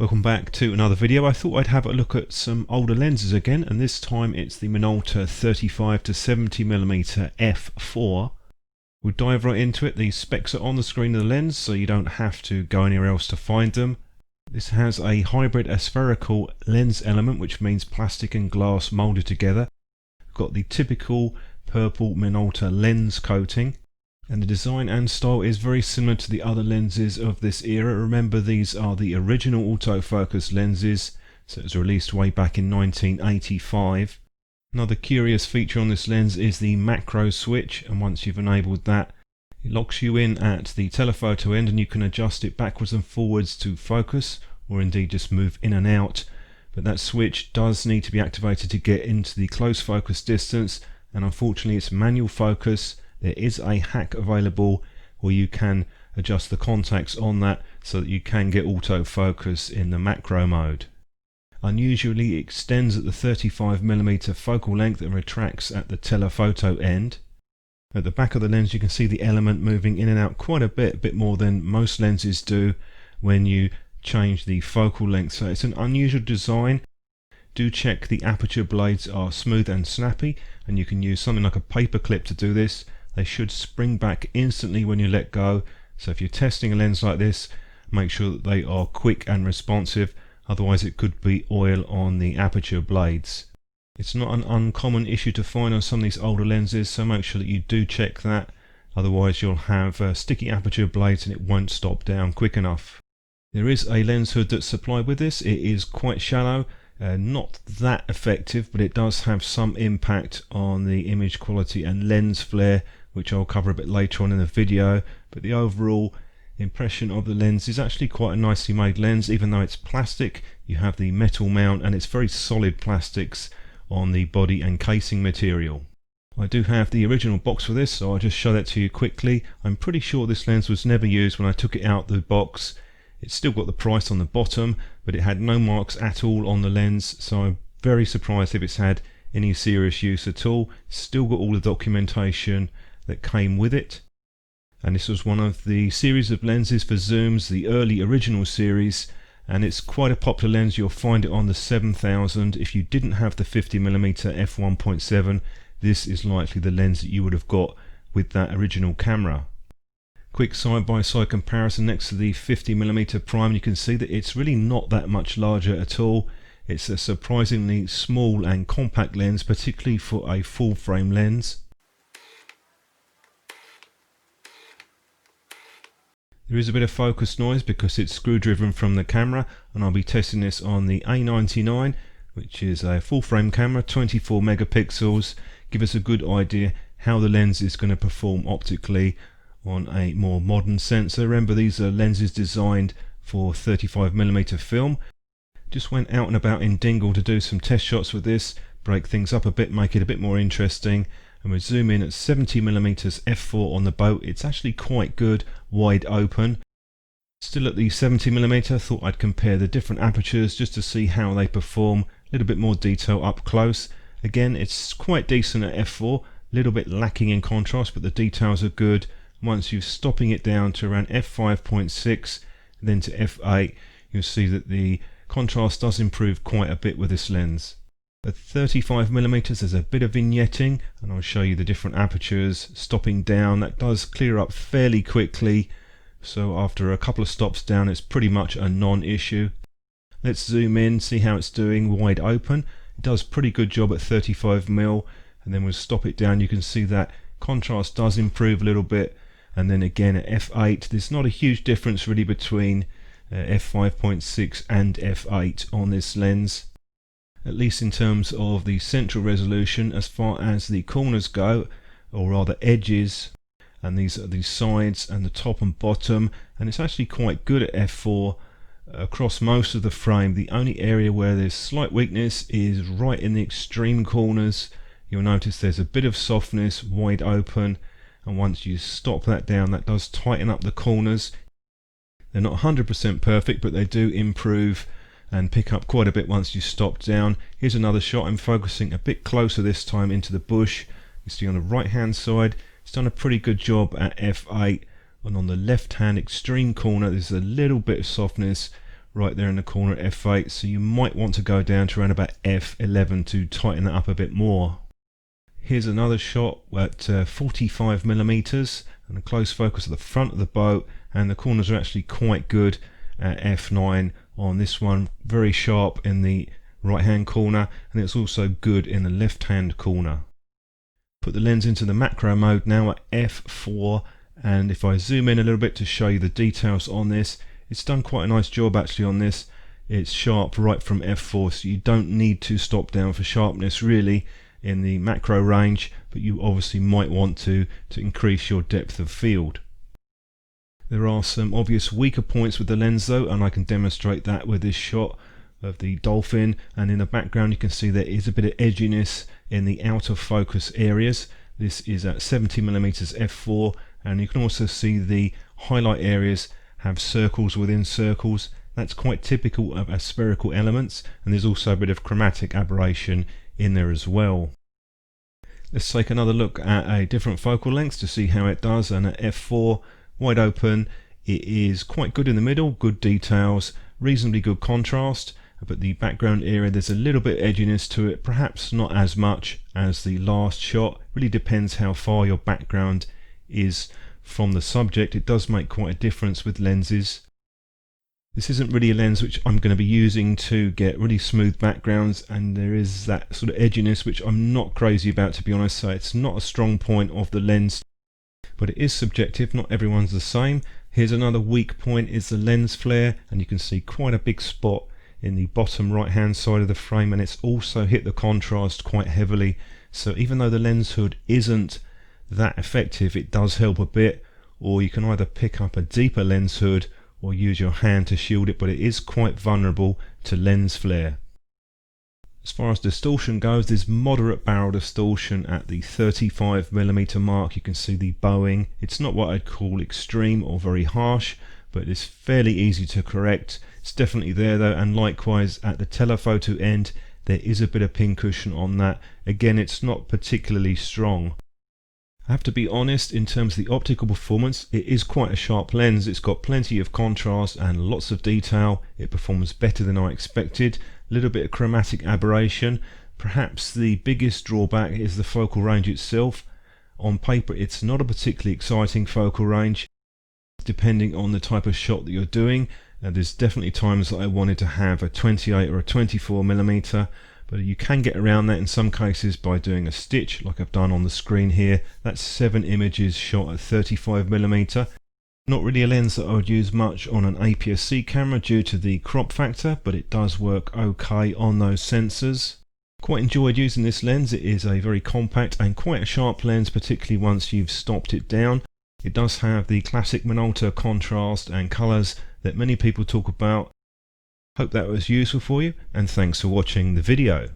Welcome back to another video. I thought I'd have a look at some older lenses again, and this time it's the Minolta 35 to 70mm f4. We'll dive right into it. The specs are on the screen of the lens, so you don't have to go anywhere else to find them. This has a hybrid aspherical lens element, which means plastic and glass molded together. We've got the typical purple Minolta lens coating. And the design and style is very similar to the other lenses of this era. Remember, these are the original autofocus lenses, so it was released way back in 1985. Another curious feature on this lens is the macro switch, and once you've enabled that, it locks you in at the telephoto end and you can adjust it backwards and forwards to focus, or indeed just move in and out. But that switch does need to be activated to get into the close focus distance, and unfortunately it's manual focus. There is a hack available where you can adjust the contacts on that so that you can get autofocus in the macro mode. Unusually, it extends at the 35mm focal length and retracts at the telephoto end. At the back of the lens you can see the element moving in and out quite a bit more than most lenses do when you change the focal length, so it's an unusual design. Do check the aperture blades are smooth and snappy, and you can use something like a paper clip to do this. They should spring back instantly when you let go, so if you're testing a lens like this, make sure that they are quick and responsive, otherwise it could be oil on the aperture blades. It's not an uncommon issue to find on some of these older lenses, so make sure that you do check that, otherwise you'll have sticky aperture blades and it won't stop down quick enough. There is a lens hood that's supplied with this. It is quite shallow, not that effective, but it does have some impact on the image quality and lens flare, which I'll cover a bit later on in the video. But the overall impression of the lens is actually quite a nicely made lens. Even though it's plastic, you have the metal mount and it's very solid plastics on the body and casing material. I do have the original box for this, so I'll just show that to you quickly. I'm pretty sure this lens was never used when I took it out the box. It's still got the price on the bottom, but it had no marks at all on the lens, so I'm very surprised if it's had any serious use at all. Still got all the documentation that came with it, and this was one of the series of lenses for zooms, the early original series, and it's quite a popular lens. You'll find it on the 7000. If you didn't have the 50mm f1.7, this is likely the lens that you would have got with that original camera. Quick side-by-side comparison next to the 50mm prime, you can see that it's really not that much larger at all. It's a surprisingly small and compact lens, particularly for a full frame lens. There is a bit of focus noise because it's screw driven from the camera, and I'll be testing this on the A99, which is a full frame camera, 24 megapixels. Give us a good idea how the lens is going to perform optically on a more modern sensor. Remember, these are lenses designed for 35mm film. Just went out and about in Dingle to do some test shots with this, break things up a bit, make it a bit more interesting. And we zoom in at 70mm f4 on the boat. It's actually quite good, wide open. Still at the 70mm, thought I'd compare the different apertures just to see how they perform. A little bit more detail up close. Again, it's quite decent at f4, a little bit lacking in contrast, but the details are good. Once you're stopping it down to around f5.6, then to f8, you'll see that the contrast does improve quite a bit with this lens. At 35mm there's a bit of vignetting, and I'll show you the different apertures. Stopping down, that does clear up fairly quickly, so after a couple of stops down it's pretty much a non-issue. Let's zoom in, see how it's doing wide open. It does pretty good job at 35mm, and then we'll stop it down. You can see that contrast does improve a little bit, and then again at f8 there's not a huge difference really between f5.6 and f8 on this lens, at least in terms of the central resolution. As far as the corners go, or rather edges, and these are the sides and the top and bottom, and it's actually quite good at f4 across most of the frame. The only area where there's slight weakness is right in the extreme corners. You'll notice there's a bit of softness wide open, and once you stop that down, that does tighten up the corners. They're not 100% perfect, but they do improve and pick up quite a bit once you stop down. Here's another shot. I'm focusing a bit closer this time into the bush. You see on the right hand side, it's done a pretty good job at f8, and on the left hand extreme corner there's a little bit of softness right there in the corner at f8, so you might want to go down to around about f11 to tighten that up a bit more. Here's another shot at 45mm and a close focus at the front of the boat, and the corners are actually quite good at f9 on this one, very sharp in the right hand corner, and it's also good in the left hand corner. Put the lens into the macro mode now at f4, and if I zoom in a little bit to show you the details on this, it's done quite a nice job actually on this. It's sharp right from f4, so you don't need to stop down for sharpness really in the macro range, but you obviously might want to increase your depth of field. There are some obvious weaker points with the lens though, and I can demonstrate that with this shot of the dolphin, and in the background you can see there is a bit of edginess in the out of focus areas. This is at 70mm f4, and you can also see the highlight areas have circles within circles. That's quite typical of spherical elements, and there's also a bit of chromatic aberration in there as well. Let's take another look at a different focal length to see how it does, and at f4 wide open it is quite good in the middle, good details, reasonably good contrast, but the background area there's a little bit of edginess to it, perhaps not as much as the last shot. Really depends how far your background is from the subject. It does make quite a difference with lenses. This isn't really a lens which I'm going to be using to get really smooth backgrounds, and there is that sort of edginess which I'm not crazy about, to be honest, so it's not a strong point of the lens, but it is subjective, not everyone's the same. Here's another weak point, is the lens flare, and you can see quite a big spot in the bottom right hand side of the frame, and it's also hit the contrast quite heavily, so even though the lens hood isn't that effective, it does help a bit, or you can either pick up a deeper lens hood or use your hand to shield it, but it is quite vulnerable to lens flare. As far as distortion goes, there's moderate barrel distortion at the 35mm mark. You can see the bowing. It's not what I'd call extreme or very harsh, but it's fairly easy to correct. It's definitely there though, and likewise at the telephoto end there is a bit of pincushion on that. Again, it's not particularly strong. I have to be honest, in terms of the optical performance, it is quite a sharp lens. It's got plenty of contrast and lots of detail. It performs better than I expected. A little bit of chromatic aberration. Perhaps the biggest drawback is the focal range itself. On paper it's not a particularly exciting focal range, depending on the type of shot that you're doing. There's definitely times that I wanted to have a 28 or a 24mm, but you can get around that in some cases by doing a stitch like I've done on the screen here. That's 7 images shot at 35mm. Not really a lens that I would use much on an APS-C camera due to the crop factor, but it does work okay on those sensors. Quite enjoyed using this lens. It is a very compact and quite a sharp lens, particularly once you've stopped it down. It does have the classic Minolta contrast and colours that many people talk about. Hope that was useful for you, and thanks for watching the video.